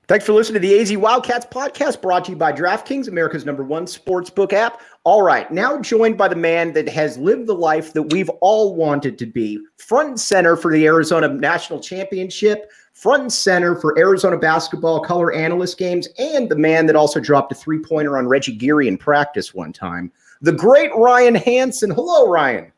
Thanks for listening to the AZ Wildcats podcast, brought to you by DraftKings, America's #1 sportsbook app. All right, now joined by the man that has lived the life that we've all wanted to be, front and center for the Arizona National Championship, front and center for Arizona basketball color analyst games, and the man that also dropped a three-pointer on Reggie Geary in practice one time, the great Ryan Hansen. Hello, Ryan.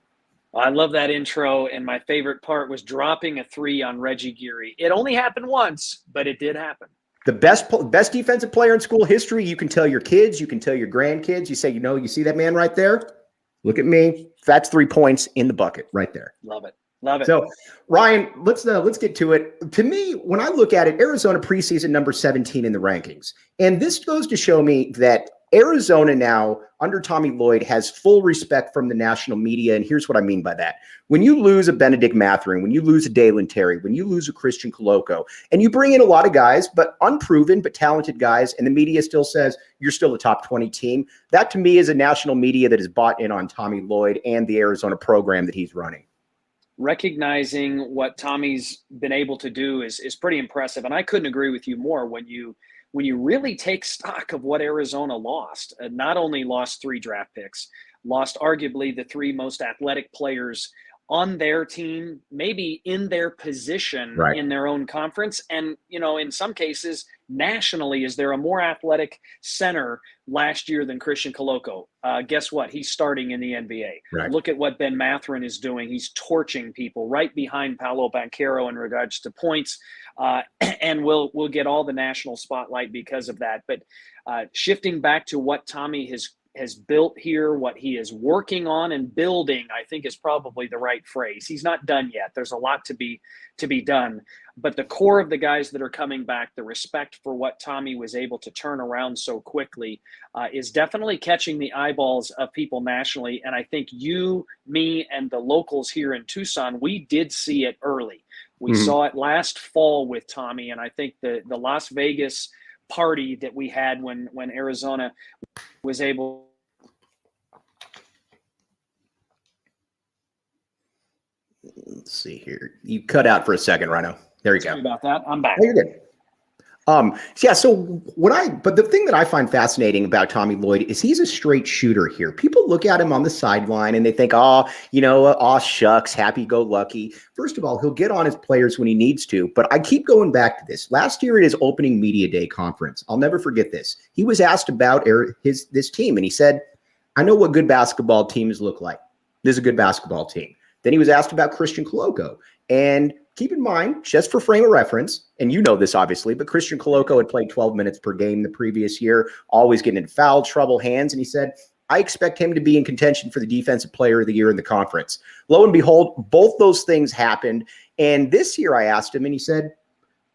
I love that intro, and my favorite part was dropping a three on Reggie Geary. It only happened once, but it did happen. The best defensive player in school history. You can tell your kids, you can tell your grandkids. You say, you see that man right there? Look at me. That's 3 points in the bucket right there. Love it. Love it. So, Ryan, let's get to it. To me, when I look at it, Arizona preseason number 17 in the rankings. And this goes to show me that Arizona now, under Tommy Lloyd, has full respect from the national media. And here's what I mean by that. When you lose a Bennedict Mathurin, when you lose a Dalen Terry, when you lose a Christian Coloco, and you bring in a lot of guys, but unproven, but talented guys, and the media still says you're still a top 20 team, that to me is a national media that is bought in on Tommy Lloyd and the Arizona program that he's running. Recognizing what Tommy's been able to do is pretty impressive. And I couldn't agree with you more when you really take stock of what Arizona lost. Not only lost 3 draft picks, lost arguably the 3 most athletic players on their team, maybe in their position in their own conference. And, in some cases, nationally, is there a more athletic center last year than Christian Coloco? Guess what? He's starting in the NBA. Right. Look at what Ben Mathurin is doing. He's torching people right behind Paolo Banchero in regards to points. And we'll get all the national spotlight because of that. But shifting back to what Tommy has built here, what he is working on and building, I think is probably the right phrase. He's not done yet. There's a lot to be done. But the core of the guys that are coming back, the respect for what Tommy was able to turn around so quickly is definitely catching the eyeballs of people nationally. And I think you, me, and the locals here in Tucson, we did see it early. We saw it last fall with Tommy, and I think the Las Vegas party that we had when Arizona was able. Let's see here. You cut out for a second, Rhino. There you go. Sorry about that. I'm back. Oh, you're good. But the thing that I find fascinating about Tommy Lloyd is he's a straight shooter here. People look at him on the sideline and they think, shucks, happy-go-lucky. First of all, he'll get on his players when he needs to, but I keep going back to this. Last year at his opening media day conference, I'll never forget this. He was asked about this team, and he said, I know what good basketball teams look like. This is a good basketball team. Then he was asked about Christian Coloco, and keep in mind, just for frame of reference, and you know this obviously, but Christian Coloco had played 12 minutes per game the previous year, always getting in foul trouble, hands, and he said, I expect him to be in contention for the Defensive Player of the Year in the conference. Lo and behold, both those things happened, and this year I asked him, and he said,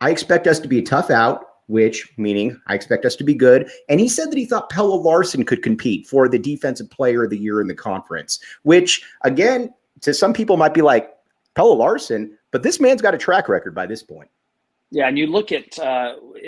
I expect us to be a tough out, which meaning I expect us to be good, and he said that he thought Pelle Larsson could compete for the Defensive Player of the Year in the conference, which, again, to some people might be like, Pelle Larsson, but this man's got a track record by this point. Yeah, and you look at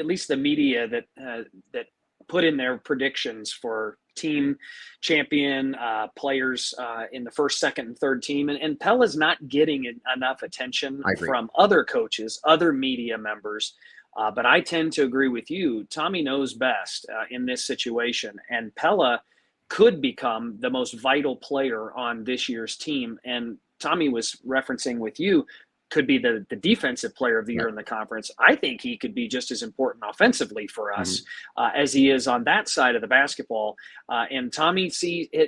least the media that put in their predictions for team champion players in the first, second, and third team, and Pelle's not getting enough attention from other coaches, other media members. But I tend to agree with you. Tommy knows best in this situation, and Pelle could become the most vital player on this year's team. And Tommy was referencing with you, could be the defensive player of the year in the conference. I think he could be just as important offensively for us as he is on that side of the basketball. And Tommy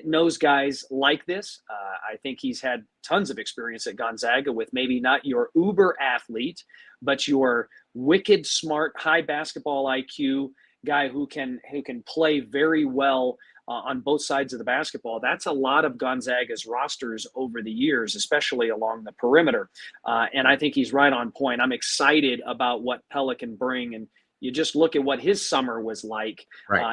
knows guys like this. I think he's had tons of experience at Gonzaga with maybe not your uber athlete, but your wicked smart, high basketball IQ guy who can play very well on both sides of the basketball. That's a lot of Gonzaga's rosters over the years, especially along the perimeter. And I think he's right on point. I'm excited about what Pella can bring. And you just look at what his summer was like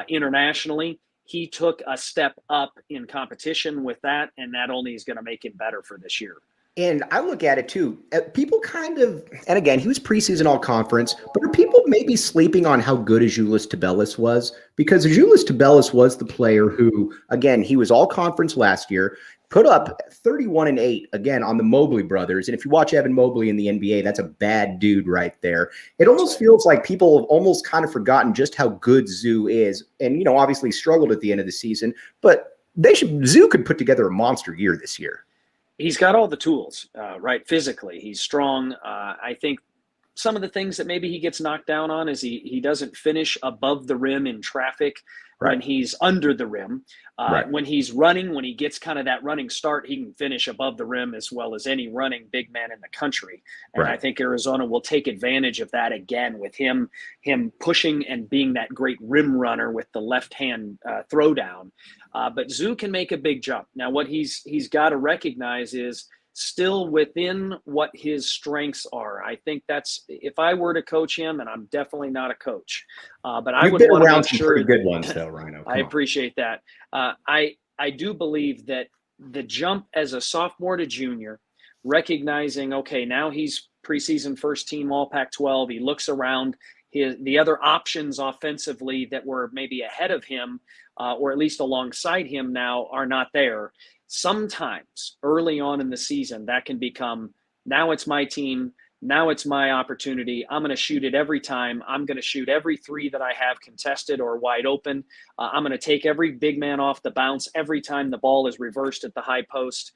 internationally. He took a step up in competition with that, and that only is going to make him better for this year. And I look at it too. People kind of, and again, he was preseason all conference, but are people maybe sleeping on how good Azuolas Tubelis was? Because Azuolas Tubelis was the player who, again, he was all conference last year, put up 31-8 again on the Mobley brothers. And if you watch Evan Mobley in the NBA, that's a bad dude right there. It almost feels like people have almost kind of forgotten just how good Zoo is. And, you know, obviously struggled at the end of the season, but Zoo could put together a monster year this year. He's got all the tools, right? Physically, he's strong. I think some of the things that maybe he gets knocked down on is he doesn't finish above the rim in traffic when he's under the rim. When he's running, when he gets kind of that running start, he can finish above the rim as well as any running big man in the country. And I think Arizona will take advantage of that again with him pushing and being that great rim runner with the left hand throwdown. But Zoo can make a big jump. Now, what he's got to recognize is still within what his strengths are. I think that's, if I were to coach him, and I'm definitely not a coach, but I would want to make sure. Pretty good ones, though, Rhino. I appreciate that. I do believe that the jump as a sophomore to junior, recognizing, okay, now he's preseason first team All Pac-12. He looks around the other options offensively that were maybe ahead of him, or at least alongside him now, are not there. Sometimes early on in the season, that can become, now it's my team, now it's my opportunity. I'm going to shoot it every time. I'm going to shoot every three that I have contested or wide open. I'm going to take every big man off the bounce every time the ball is reversed at the high post.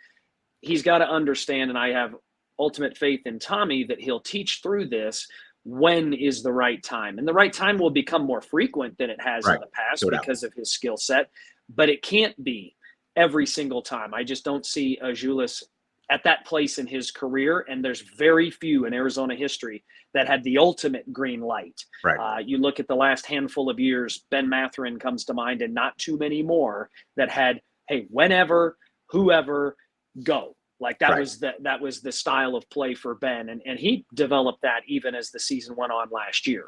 He's got to understand, and I have ultimate faith in Tommy, that he'll teach through this. When is the right time? And the right time will become more frequent than it has in the past because of his skill set, but it can't be every single time. I just don't see Azuolas at that place in his career, and there's very few in Arizona history that had the ultimate green light. You look at the last handful of years, Ben Mathurin comes to mind, and not too many more that had, hey, whenever, whoever, go. Like that was the style of play for Ben, and he developed that even as the season went on last year.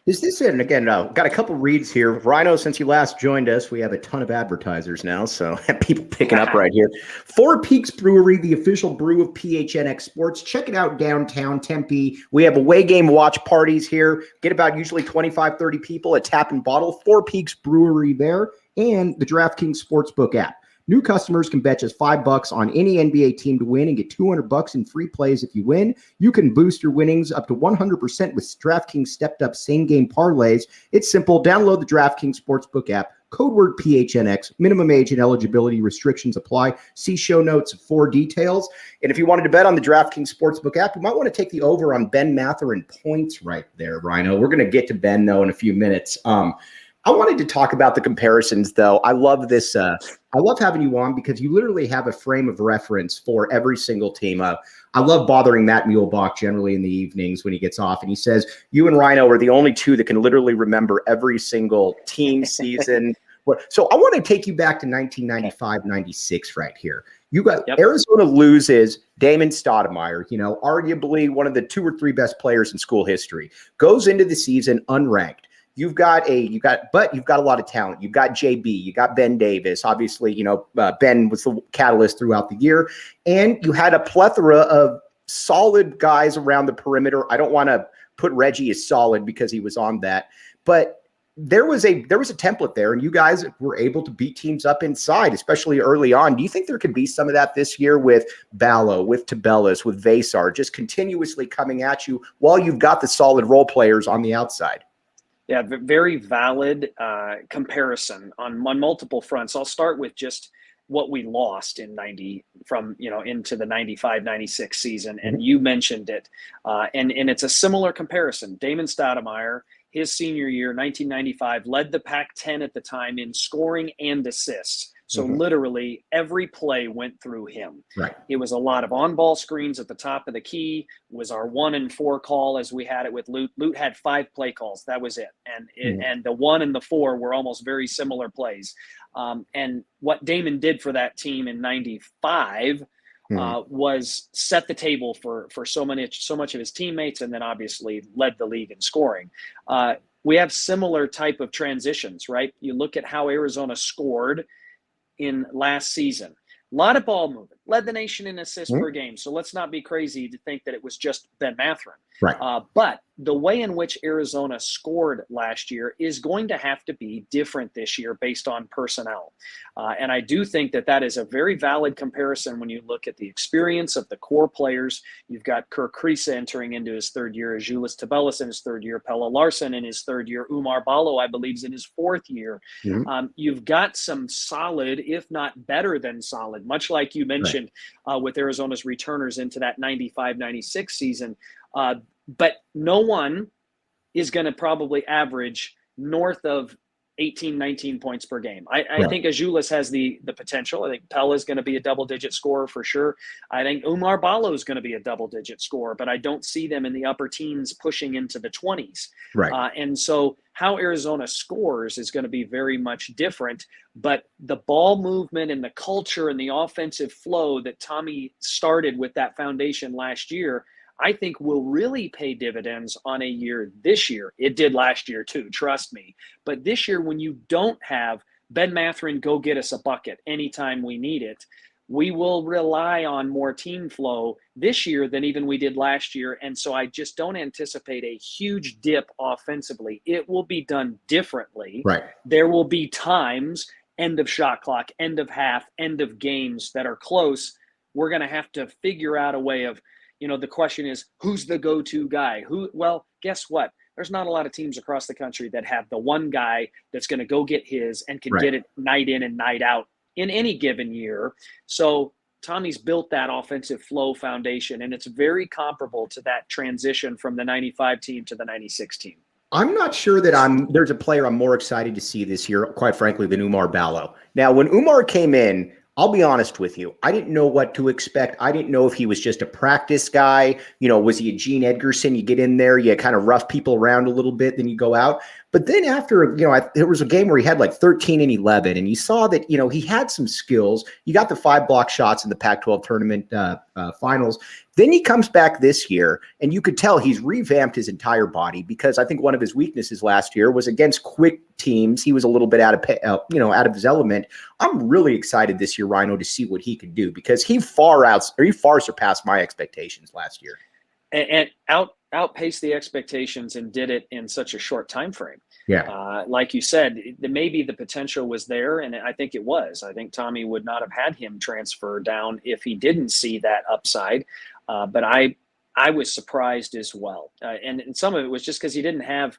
Is this it? And again, got a couple reads here. Rhino, since you last joined us, we have a ton of advertisers now, so people picking up right here. Four Peaks Brewery, the official brew of PHNX Sports. Check it out downtown Tempe. We have away game watch parties here. Get about usually 25, 30 people at Tap and Bottle. Four Peaks Brewery there, and the DraftKings Sportsbook app. New customers can bet just $5 on any NBA team to win and get $200 in free plays if you win. You can boost your winnings up to 100% with DraftKings stepped-up same-game parlays. It's simple. Download the DraftKings Sportsbook app. Code word PHNX. Minimum age and eligibility restrictions apply. See show notes for details. And if you wanted to bet on the DraftKings Sportsbook app, you might want to take the over on Ben Mathurin points right there, Rhino. We're going to get to Ben, though, in a few minutes. I wanted to talk about the comparisons, though. I love this. I love having you on because you literally have a frame of reference for every single team. I love bothering Matt Muehlbach generally in the evenings when he gets off. And he says, you and Rhino are the only two that can literally remember every single team season. So I want to take you back to 1995-96 right here. You got Arizona loses Damon Stoudemire, you know, arguably one of the two or three best players in school history, goes into the season unranked. You've got a lot of talent. You've got JB, you got Ben Davis. Obviously, you know, Ben was the catalyst throughout the year. And you had a plethora of solid guys around the perimeter. I don't want to put Reggie as solid because he was on that, but there was a template there, and you guys were able to beat teams up inside, especially early on. Do you think there could be some of that this year with Ballo, with Tubelis, with Vasar, just continuously coming at you while you've got the solid role players on the outside? Yeah, very valid comparison on multiple fronts. I'll start with just what we lost in into the 95-96 season. And you mentioned it. And it's a similar comparison. Damon Stoudemire, his senior year, 1995, led the Pac-10 at the time in scoring and assists. So literally every play went through him. It was a lot of on-ball screens at the top of the key, was our 1 and 4 call as we had it with Lute. Lute had 5 play calls. That was it. And the 1 and the 4 were almost very similar plays. And what Damon did for that team in '95 was set the table for so much of his teammates, and then obviously led the league in scoring. We have similar type of transitions, right? You look at how Arizona scored in last season. A lot of ball movement, led the nation in assists per game. So let's not be crazy to think that it was just Ben Mathurin. Right. But the way in which Arizona scored last year is going to have to be different this year based on personnel. And I do think that that is a very valid comparison when you look at the experience of the core players. You've got Kerr Kriisa entering into his third year, Azuolas Tubelis in his third year, Pelle Larsson in his third year, Oumar Ballo, I believe, is in his fourth year. You've got some solid, if not better than solid, much like you mentioned with Arizona's returners into that 95-96 season. But no one is going to probably average north of 18, 19 points per game. I think Azuolas has the potential. I think Pella is going to be a double-digit scorer for sure. I think Oumar Ballo is going to be a double-digit scorer, but I don't see them in the upper teens pushing into the 20s. Right. And so how Arizona scores is going to be very much different, but the ball movement and the culture and the offensive flow that Tommy started with that foundation last year, I think will really pay dividends on a year this year. It did last year too, trust me. But this year, when you don't have Ben Mathurin go get us a bucket anytime we need it, we will rely on more team flow this year than even we did last year. And so I just don't anticipate a huge dip offensively. It will be done differently. Right. There will be times, end of shot clock, end of half, end of games that are close. We're going to have to figure out a way of, the question is, who's the go-to guy? Well, guess what? There's not a lot of teams across the country that have the one guy that's going to go get his and can get it night in and night out in any given year. So Tommy's built that offensive flow foundation, and it's very comparable to that transition from the 95 team to the 96 team. I'm not sure that there's a player I'm more excited to see this year, quite frankly, than Oumar Ballo. Now, when Oumar came in, I'll be honest with you, I didn't know what to expect. I didn't know if he was just a practice guy. Was he a Gene Edgerson? You get in there, you kind of rough people around a little bit, then you go out. But then after, there was a game where he had like 13 and 11, and you saw that, he had some skills. You got the 5 block shots in the Pac-12 tournament finals. Then he comes back this year, and you could tell he's revamped his entire body, because I think one of his weaknesses last year was against quick teams. He was a little bit out of his element. I'm really excited this year, Rhino, to see what he can do, because he far surpassed my expectations last year. And outpaced the expectations and did it in such a short time frame. Yeah. Like you said, maybe the potential was there, and I think it was. I think Tommy would not have had him transfer down if he didn't see that upside. But I was surprised as well, and some of it was just because you didn't have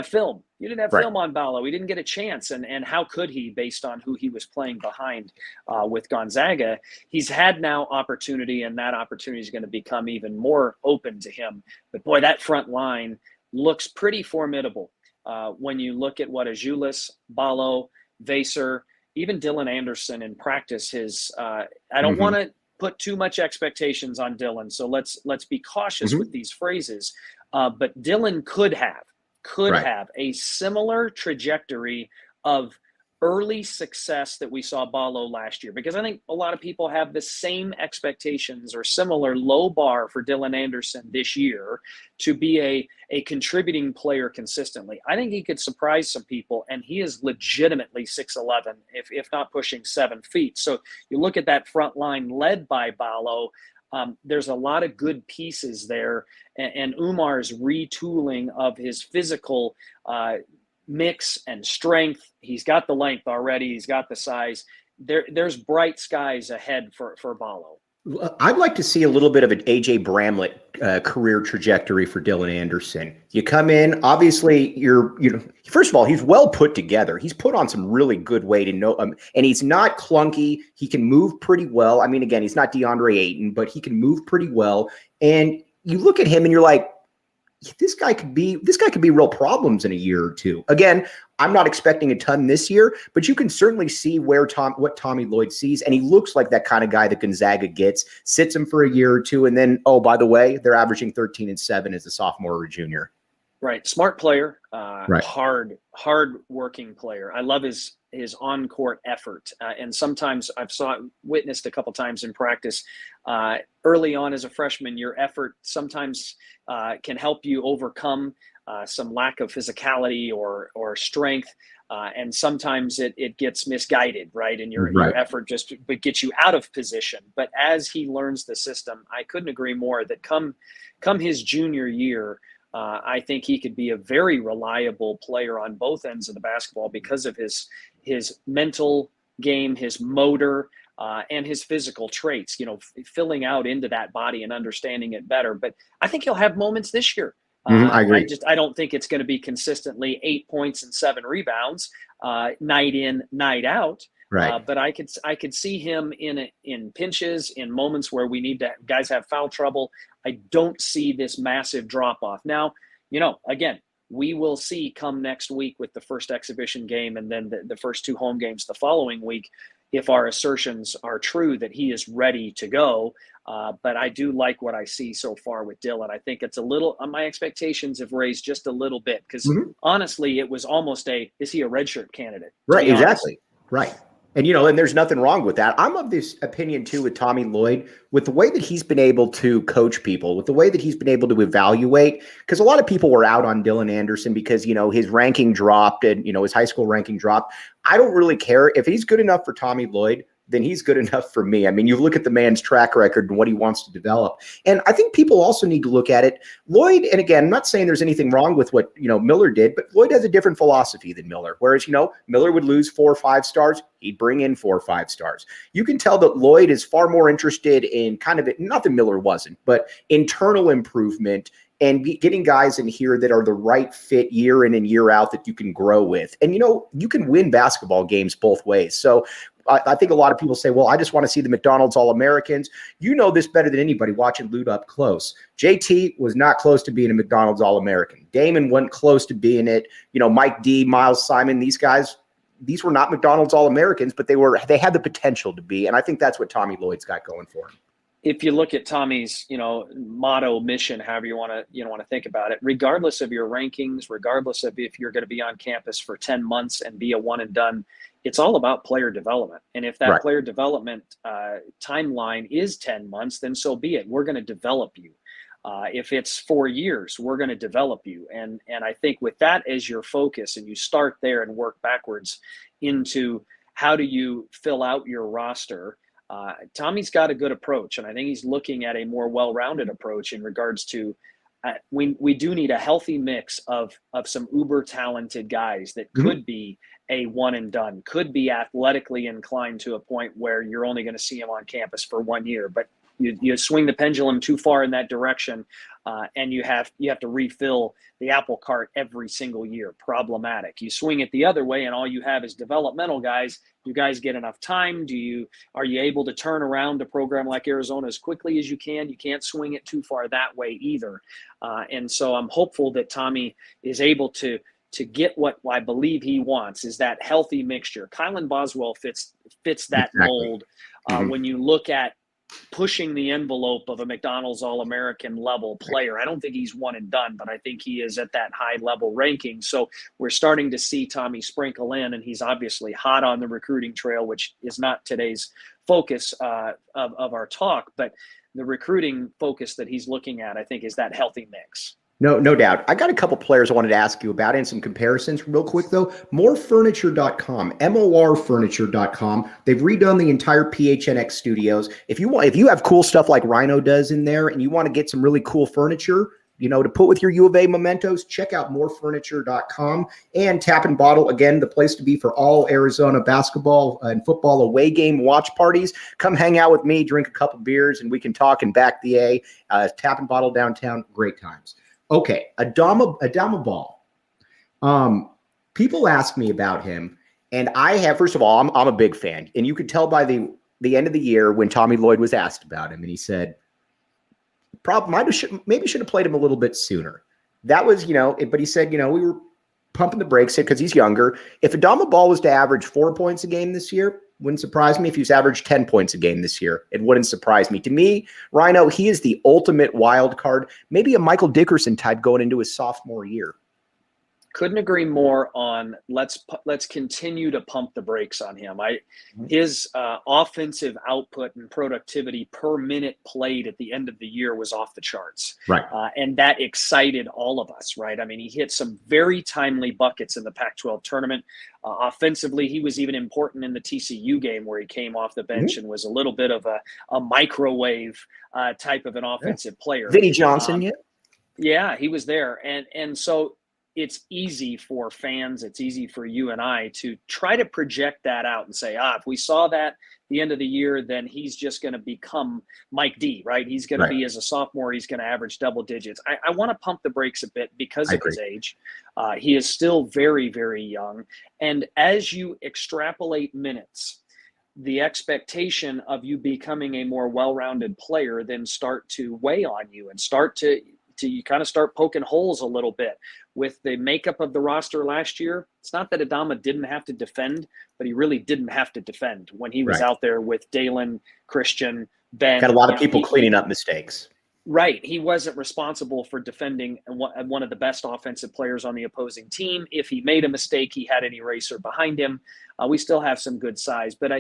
film. You didn't have film on Ballo. He didn't get a chance, and how could he, based on who he was playing behind with Gonzaga? He's had now opportunity, and that opportunity is going to become even more open to him. But boy, that front line looks pretty formidable when you look at what Azuolas, Ballo, Vaser, even Dylan Anderson in practice. I don't want to put too much expectations on Dylan, so let's be cautious with these phrases. But Dylan could have a similar trajectory of early success that we saw Ballo last year, because I think a lot of people have the same expectations or similar low bar for Dylan Anderson this year to be a contributing player consistently. I think he could surprise some people, and he is legitimately 6'11", if not pushing 7 feet. So you look at that front line led by Ballo. There's a lot of good pieces there, and Oumar's retooling of his physical mix and strength. He's got the length already. He's got the size. There's bright skies ahead for Ballo. I'd like to see a little bit of an AJ Bramlett career trajectory for Dylan Anderson. You come in, obviously first of all, he's well put together. He's put on some really good weight, and he's not clunky. He can move pretty well. I mean, again, he's not DeAndre Ayton, but he can move pretty well. And you look at him and you're like, this guy could be real problems in a year or two. Again, I'm not expecting a ton this year, but you can certainly see what Tommy Lloyd sees, and he looks like that kind of guy that Gonzaga gets, sits him for a year or two, and then, oh, by the way, they're averaging 13 and 7 as a sophomore or junior. Right, smart player, hard working player. I love his his on-court effort. And sometimes I've witnessed a couple times in practice, early on as a freshman, your effort sometimes can help you overcome some lack of physicality or strength. And sometimes it gets misguided, right? And your effort just gets you out of position. But as he learns the system, I couldn't agree more that come his junior year, I think he could be a very reliable player on both ends of the basketball because of his mental game, his motor, and his physical traits, filling out into that body and understanding it better. But I think he'll have moments this year. I agree. I don't think it's going to be consistently 8 points and 7 rebounds, night in, night out. Right. But I could see him in pinches, in moments where we need to guys have foul trouble. I don't see this massive drop off. Now, again, we will see come next week with the first exhibition game and then the first 2 home games the following week, if our assertions are true that he is ready to go. But I do like what I see so far with Dylan. I think it's a little, my expectations have raised just a little bit because honestly, it was almost is he a redshirt candidate? Right, exactly. Right. And, and there's nothing wrong with that. I'm of this opinion, too, with Tommy Lloyd, with the way that he's been able to coach people, with the way that he's been able to evaluate, because a lot of people were out on Dylan Anderson because, his ranking dropped and, his high school ranking dropped. I don't really care. If he's good enough for Tommy Lloyd, then he's good enough for me. I mean, you look at the man's track record and what he wants to develop. And I think people also need to look at it. Lloyd, and again, I'm not saying there's anything wrong with what, Miller did, but Lloyd has a different philosophy than Miller. Whereas, Miller would lose 4 or 5 stars. He'd bring in 4 or 5 stars. You can tell that Lloyd is far more interested in not that Miller wasn't, but internal improvement and getting guys in here that are the right fit year in and year out that you can grow with. And, you can win basketball games both ways. So I think a lot of people say, well, I just want to see the McDonald's All-Americans. You know this better than anybody watching Lute up close. JT was not close to being a McDonald's All-American. Damon wasn't close to being it. Mike D, Miles Simon, these guys, these were not McDonald's All-Americans, but they had the potential to be. And I think that's what Tommy Lloyd's got going for him. If you look at Tommy's, motto, mission, however you want to think about it, regardless of your rankings, regardless of if you're going to be on campus for 10 months and be a one and done, it's all about player development. And if that player development timeline is 10 months, then so be it. We're going to develop you. If it's 4 years, we're going to develop you. And I think with that as your focus, and you start there and work backwards into how do you fill out your roster. Tommy's got a good approach, and I think he's looking at a more well-rounded approach in regards to we do need a healthy mix of some uber talented guys that could be a one and done, could be athletically inclined to a point where you're only going to see him on campus for 1 year, but you swing the pendulum too far in that direction, and you have to refill the apple cart every single year. Problematic. You swing it the other way, and all you have is developmental guys. You guys get enough time? Are you able to turn around a program like Arizona as quickly as you can? You can't swing it too far that way either. And so I'm hopeful that Tommy is able to get what I believe he wants, is that healthy mixture. Kylan Boswell fits that mold. When you look at pushing the envelope of a McDonald's All-American level player. I don't think he's one and done, but I think he is at that high level ranking. So we're starting to see Tommy sprinkle in, and he's obviously hot on the recruiting trail, which is not today's focus of our talk, but the recruiting focus that he's looking at, I think, is that healthy mix. No doubt. I got a couple players I wanted to ask you about and some comparisons real quick, though. Morefurniture.com, morfurniture.com. They've redone the entire PHNX studios. If you have cool stuff like Rhino does in there and you want to get some really cool furniture, to put with your U of A mementos, check out morefurniture.com. And Tap and Bottle, again, the place to be for all Arizona basketball and football away game watch parties. Come hang out with me, drink a couple beers, and we can talk and back the A. Tap and Bottle downtown, great times. Okay, Adama Bal. People ask me about him, and first of all, I'm a big fan. And you could tell by the end of the year when Tommy Lloyd was asked about him, and he said, maybe should have played him a little bit sooner. That was, but he said, we were pumping the brakes because he's younger. If Adama Bal was to average 4 points a game this year, wouldn't surprise me. If he's averaged 10 points a game this year, it wouldn't surprise me. To me, Rhino, he is the ultimate wild card, maybe a Michael Dickerson type going into his sophomore year. Couldn't agree more on let's continue to pump the brakes on him. His offensive output and productivity per minute played at the end of the year was off the charts. Right. And that excited all of us, right? I mean, he hit some very timely buckets in the Pac-12 tournament. Offensively, he was even important in the TCU game where he came off the bench and was a little bit of a microwave type of an offensive player. Vinny Johnson, yeah, he was there. And so it's easy for fans, it's easy for you and I to try to project that out and say, if we saw that at the end of the year, then he's just going to become Mike D, right? He's going to be, as a sophomore, he's going to average double digits. I want to pump the brakes a bit because of his age. He is still very, very young. And as you extrapolate minutes, the expectation of you becoming a more well-rounded player then start to weigh on you and you kind of start poking holes a little bit. With the makeup of the roster last year, it's not that Adama didn't have to defend, but he really didn't have to defend when he was out there with Dalen, Christian, Ben. Got a lot of people cleaning up mistakes. Right. He wasn't responsible for defending one of the best offensive players on the opposing team. If he made a mistake, he had an eraser behind him. We still have some good size, but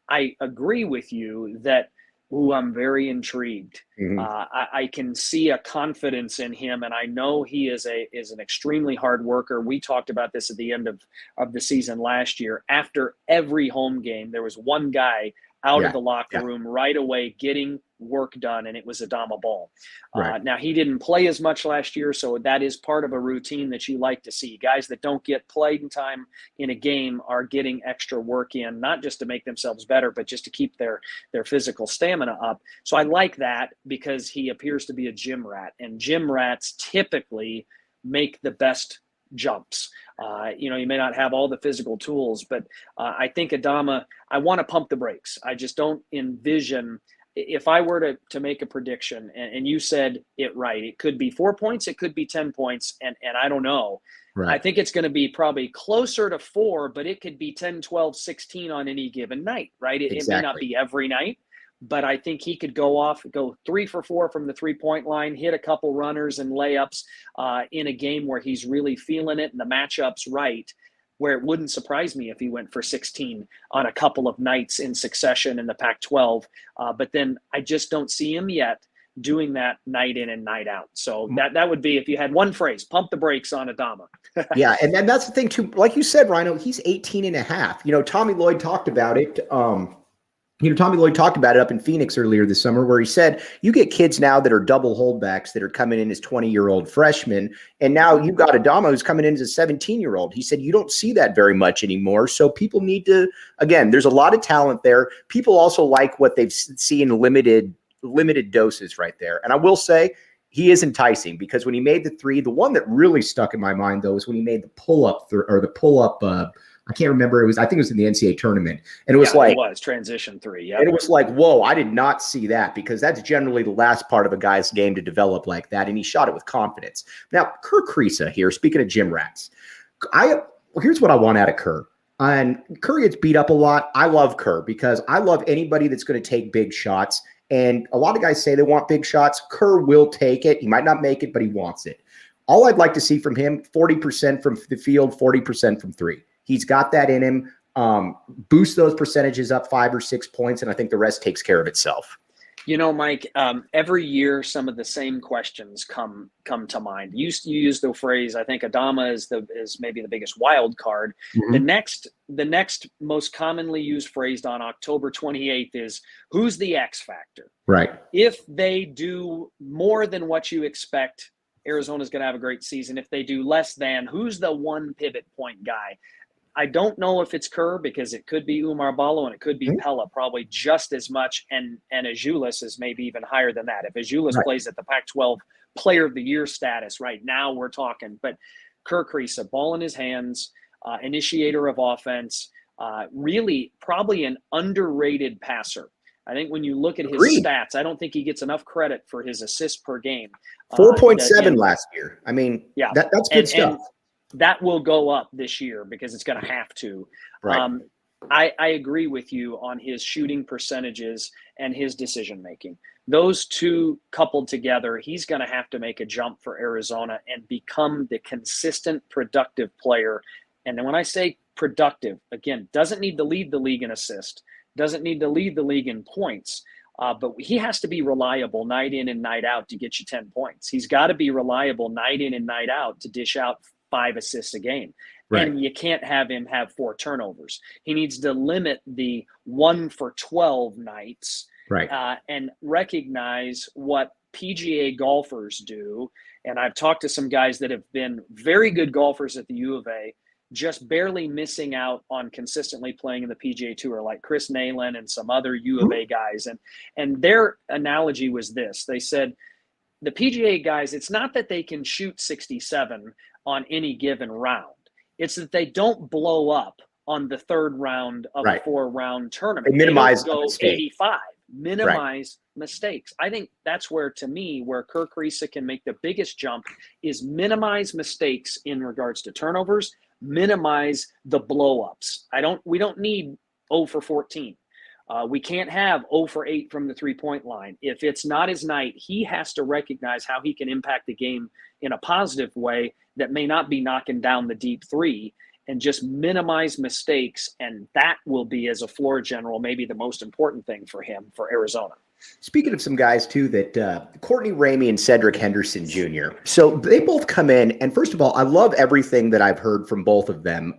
I agree with you that I'm very intrigued. I can see a confidence in him, and I know he is an extremely hard worker. We talked about this at the end of the season last year. After every home game, there was one guy out of the locker room right away getting work done, and it was Adama Bal. Now, he didn't play as much last year, so that is part of a routine that you like to see. Guys that don't get playing time in a game are getting extra work in, not just to make themselves better, but just to keep their physical stamina up. So I like that because he appears to be a gym rat, and gym rats typically make the best jumps. You may not have all the physical tools, but I think Adama, I want to pump the brakes. I just don't envision, if I were to make a prediction, and you said it right, it could be 4 points, it could be 10 points, and I don't know. I think it's going to be probably closer to 4, but it could be 10, 12, 16 on any given night, right? It may not be every night, but I think he could go 3 for 4 from the 3-point line, hit a couple runners and layups in a game where he's really feeling it and the matchup's right, where it wouldn't surprise me if he went for 16 on a couple of nights in succession in the Pac-12. But then I just don't see him yet doing that night in and night out. So that would be, if you had one phrase, pump the brakes on Adama. Yeah, and then that's the thing too. Like you said, Rhino, he's 18 and a half. Tommy Lloyd talked about it. Tommy Lloyd talked about it up in Phoenix earlier this summer, where he said, you get kids now that are double holdbacks that are coming in as 20-year-old freshmen. And now you've got Adama who's coming in as a 17-year-old. He said, you don't see that very much anymore. So people need to, again, there's a lot of talent there. People also like what they've seen limited doses right there. And I will say he is enticing, because when he made the three, the one that really stuck in my mind though, is when he made the pull-up I can't remember. I think it was in the NCAA tournament. And it was it was transition 3. Yeah. And it was like, whoa, I did not see that, because that's generally the last part of a guy's game to develop like that. And he shot it with confidence. Now, Kerr Kriisa here, speaking of gym rats, here's what I want out of Kerr. And Kerr gets beat up a lot. I love Kerr because I love anybody that's going to take big shots. And a lot of guys say they want big shots. Kerr will take it. He might not make it, but he wants it. All I'd like to see from him, 40% from the field, 40% from three. He's got that in him. Boost those percentages up 5 or 6 points, and I think the rest takes care of itself. Mike, every year some of the same questions come to mind. You use the phrase, I think Adama is maybe the biggest wild card. Mm-hmm. The next most commonly used phrase on October 28th is, who's the X factor? Right. If they do more than what you expect, Arizona's going to have a great season. If they do less than, who's the one pivot point guy? I don't know if it's Kerr, because it could be Oumar Ballo and it could be Pella, probably just as much, and Azuolas is maybe even higher than that. If Azuolas plays at the Pac-12 Player of the Year status right now, we're talking. But Kerr Kriisa, ball in his hands, initiator of offense, really probably an underrated passer. I think when you look at his stats, I don't think he gets enough credit for his assists per game. 4.7 last year. I mean, yeah, that's good stuff. That will go up this year because it's going to have to. Right. I agree with you on his shooting percentages and his decision making. Those two coupled together, he's going to have to make a jump for Arizona and become the consistent, productive player. And then when I say productive, again, doesn't need to lead the league in assist, doesn't need to lead the league in points, but he has to be reliable night in and night out to get you 10 points. He's got to be reliable night in and night out to dish out 5 assists a game. Right. And you can't have him have 4 turnovers. He needs to limit the 1 for 12 nights, right? And recognize what PGA golfers do. And I've talked to some guys that have been very good golfers at the U of A, just barely missing out on consistently playing in the PGA Tour, like Chris Nalen and some other U of A guys. And their analogy was this. They said, the PGA guys, it's not that they can shoot 67 on any given round. It's that they don't blow up on the third round of a 4-round tournament. They minimize go 85, minimize mistakes. I think that's where, to me, where Kerr Kriisa can make the biggest jump is minimize mistakes in regards to turnovers, minimize the blow-ups. We don't need 0 for 14. We can't have 0 for 8 from the three-point line. If it's not his night, he has to recognize how he can impact the game in a positive way that may not be knocking down the deep three, and just minimize mistakes. And that will be, as a floor general, maybe the most important thing for him for Arizona. Speaking of some guys, too, that Courtney Ramey and Cedric Henderson Jr. So they both come in. And first of all, I love everything that I've heard from both of them.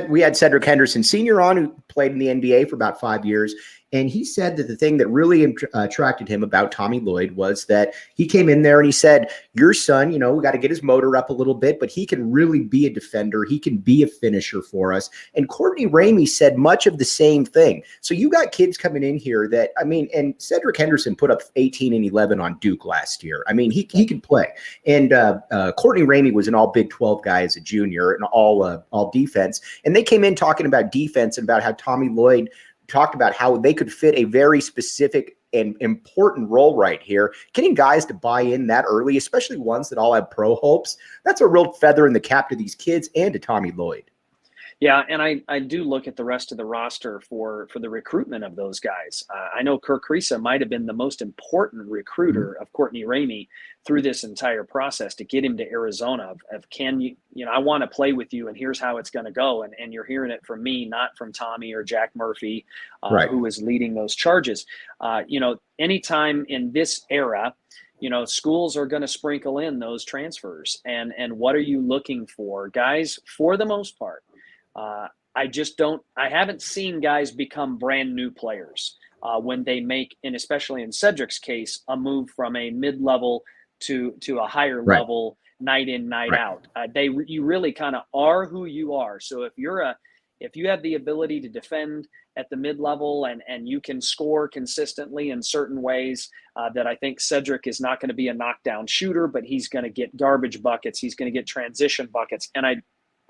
We had Cedric Henderson Sr. on, who played in the NBA for about 5 years. And he said that the thing that really attracted him about Tommy Lloyd was that he came in there and he said, your son, we got to get his motor up a little bit, but he can really be a defender. He can be a finisher for us. And Courtney Ramey said much of the same thing. So you got kids coming in here that, and Cedric Henderson put up 18 and 11 on Duke last year. He can play. And Courtney Ramey was an all Big 12 guy as a junior and all defense. And they came in talking about defense and about how Tommy Lloyd talked about how they could fit a very specific and important role right here. Getting guys to buy in that early, especially ones that all have pro hopes, that's a real feather in the cap to these kids and to Tommy Lloyd. Yeah, and I do look at the rest of the roster for the recruitment of those guys. I know Kerr Kriisa might have been the most important recruiter of Courtney Ramey through this entire process to get him to Arizona. Can you, I want to play with you, and here's how it's going to go. And you're hearing it from me, not from Tommy or Jack Murphy, who is leading those charges. Anytime in this era, schools are going to sprinkle in those transfers. And what are you looking for? Guys, for the most part, I haven't seen guys become brand new players when they make, and especially in Cedric's case, a move from a mid-level to a higher level night in, night out. You really kind of are who you are. So if you have the ability to defend at the mid-level and you can score consistently in certain ways, that I think Cedric is not going to be a knockdown shooter, but he's going to get garbage buckets. He's going to get transition buckets. And I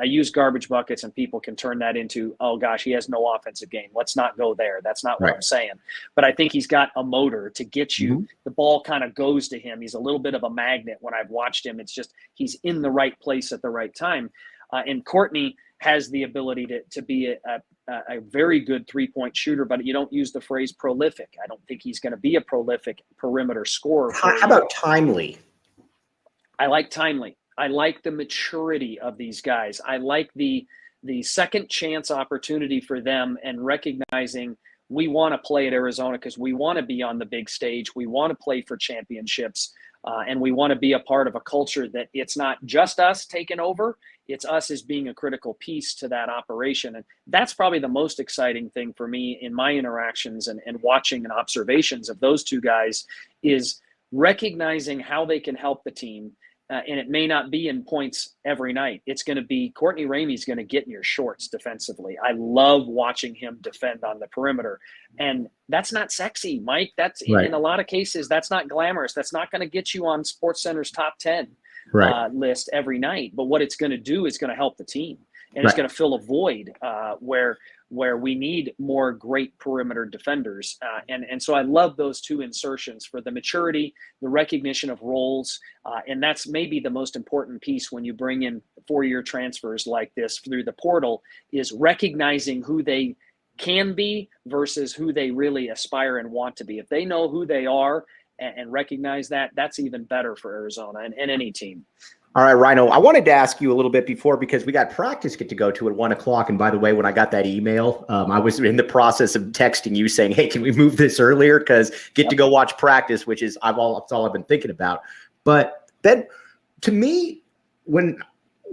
use garbage buckets, and people can turn that into, oh gosh, he has no offensive game. Let's not go there. That's not what I'm saying. But I think he's got a motor to get you. The ball kind of goes to him. He's a little bit of a magnet when I've watched him. It's just he's in the right place at the right time. And Courtney has the ability to be a very good three-point shooter, but you don't use the phrase prolific. I don't think he's going to be a prolific perimeter scorer. How about timely? I like timely. I like the maturity of these guys. I like the second chance opportunity for them, and recognizing we want to play at Arizona because we want to be on the big stage. We want to play for championships, and we want to be a part of a culture that it's not just us taking over. It's us as being a critical piece to that operation. And that's probably the most exciting thing for me in my interactions and watching and observations of those two guys, is recognizing how they can help the team. And it may not be in points every night. It's going to be Courtney Ramey's going to get in your shorts defensively. I love watching him defend on the perimeter. And that's not sexy, Mike. That's in a lot of cases, that's not glamorous. That's not going to get you on SportsCenter's top 10 list every night. But what it's going to do is going to help the team. And it's going to fill a void where we need more great perimeter defenders. And so I love those two insertions for the maturity, the recognition of roles. And that's maybe the most important piece when you bring in 4-year transfers like this through the portal, is recognizing who they can be versus who they really aspire and want to be. If they know who they are and recognize that, that's even better for Arizona and any team. All right, Rhino, I wanted to ask you a little bit before, because we got practice to go to at 1 o'clock. And by the way, when I got that email, I was in the process of texting you saying, hey, can we move this earlier? Because to go watch practice, which is that's all I've been thinking about. But then to me, when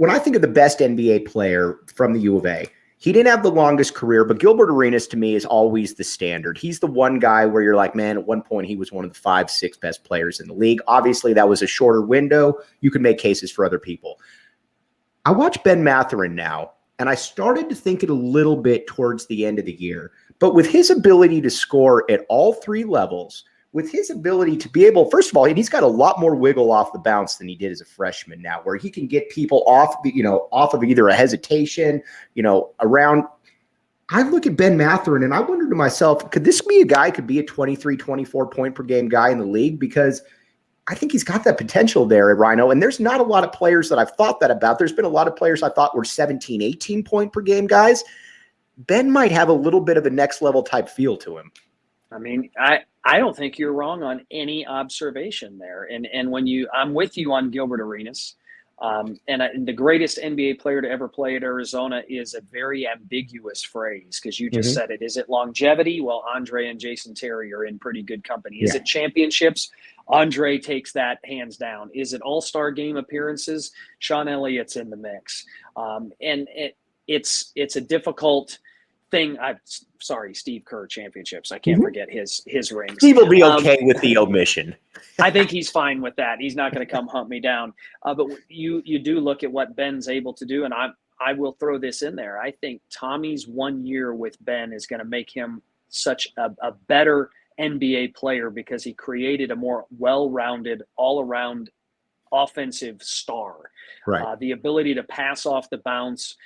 I think of the best NBA player from the U of A, he didn't have the longest career, but Gilbert Arenas to me is always the standard. He's the one guy where you're like, man, at one point he was one of the 5-6 best players in the league. Obviously, that was a shorter window. You could make cases for other people. I watch Ben Mathurin now, and I started to think it a little bit towards the end of the year. But with his ability to score at all 3 levels, with his ability to be able, first of all, he's got a lot more wiggle off the bounce than he did as a freshman now, where he can get people off of either a hesitation, around. I look at Ben Mathurin and I wonder to myself, could this be a guy who could be a 23, 24 point per game guy in the league? Because I think he's got that potential there at Rhino. And there's not a lot of players that I've thought that about. There's been a lot of players I thought were 17, 18 point per game guys. Ben might have a little bit of a next level type feel to him. I mean, I don't think you're wrong on any observation there. And I'm with you on Gilbert Arenas. The greatest NBA player to ever play at Arizona is a very ambiguous phrase, because you just said it. Is it longevity? Well, Andre and Jason Terry are in pretty good company. Is it championships? Andre takes that hands down. Is it all-star game appearances? Sean Elliott's in the mix. It's a difficult thing. Steve Kerr championships. I can't forget his rings. Steve will be okay with the omission. I think he's fine with that. He's not going to come hunt me down. But you do look at what Ben's able to do, and I will throw this in there. I think Tommy's 1 year with Ben is going to make him such a better NBA player, because he created a more well-rounded, all-around offensive star. Right. The ability to pass off the bounce,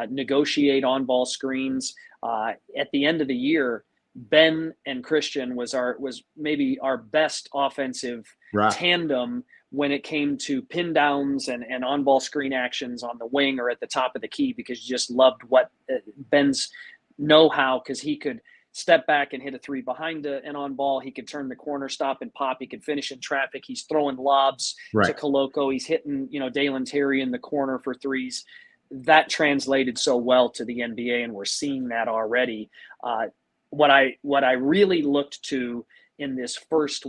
negotiate on-ball screens. At the end of the year, Ben and Christian was maybe our best offensive tandem when it came to pin downs and on-ball screen actions on the wing or at the top of the key, because you just loved what Ben's know-how, because he could step back and hit a 3 behind an on-ball. He could turn the corner, stop and pop. He could finish in traffic. He's throwing lobs to Koloko. He's hitting, Dalen Terry in the corner for 3s. That translated so well to the NBA, and we're seeing that already. What I really looked to in this first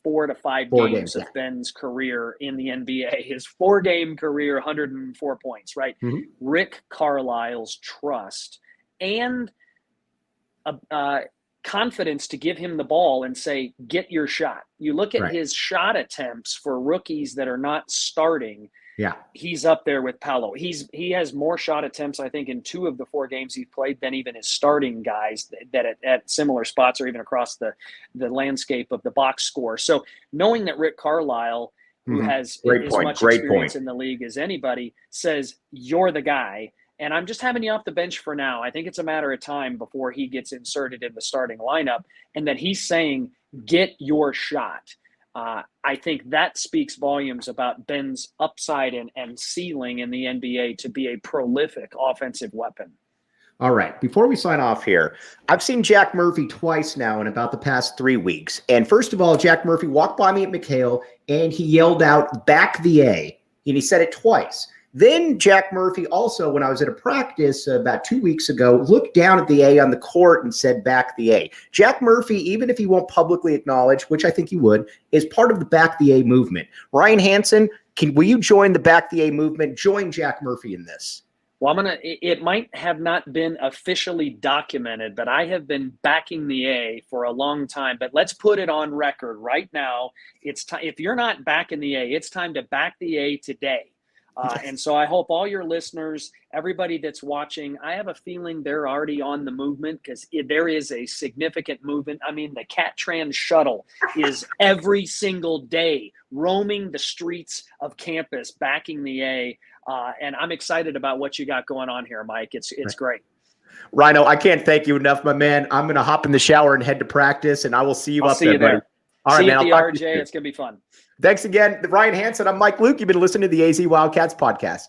4 to 5 games of Ben's career in the NBA, his 4-game career, 104 points, right? Rick Carlisle's trust and confidence to give him the ball and say, get your shot. You look at his shot attempts for rookies that are not starting. Yeah, he's up there with Ballo. He has more shot attempts, I think, in 2 of the 4 games he's played than even his starting guys that at similar spots or even across the landscape of the box score. So knowing that Rick Carlisle, who has as much experience in the league as anybody, says you're the guy, and I'm just having you off the bench for now. I think it's a matter of time before he gets inserted in the starting lineup, and that he's saying, get your shot. I think that speaks volumes about Ben's upside and ceiling in the NBA to be a prolific offensive weapon. All right. Before we sign off here, I've seen Jack Murphy twice now in about the past 3 weeks. And first of all, Jack Murphy walked by me at McHale and he yelled out, back the A. And he said it twice. Then Jack Murphy also, when I was at a practice about 2 weeks ago, looked down at the A on the court and said, back the A. Jack Murphy, even if he won't publicly acknowledge, which I think he would, is part of the back the A movement. Ryan Hansen, will you join the back the A movement? Join Jack Murphy in this. Well, it might have not been officially documented, but I have been backing the A for a long time. But let's put it on record right now. It's time. If you're not backing the A, it's time to back the A today. And so I hope all your listeners, everybody that's watching, I have a feeling they're already on the movement, because there is a significant movement. I mean, the Caltrans shuttle is every single day roaming the streets of campus, backing the A. And I'm excited about what you got going on here, Mike. It's great. Rhino, I can't thank you enough, my man. I'm going to hop in the shower and head to practice, and I will see you up there, buddy. All right, man. See you at the RJ. It's going to be fun. Thanks again, Ryan Hansen. I'm Mike Luke. You've been listening to the AZ Wildcats podcast.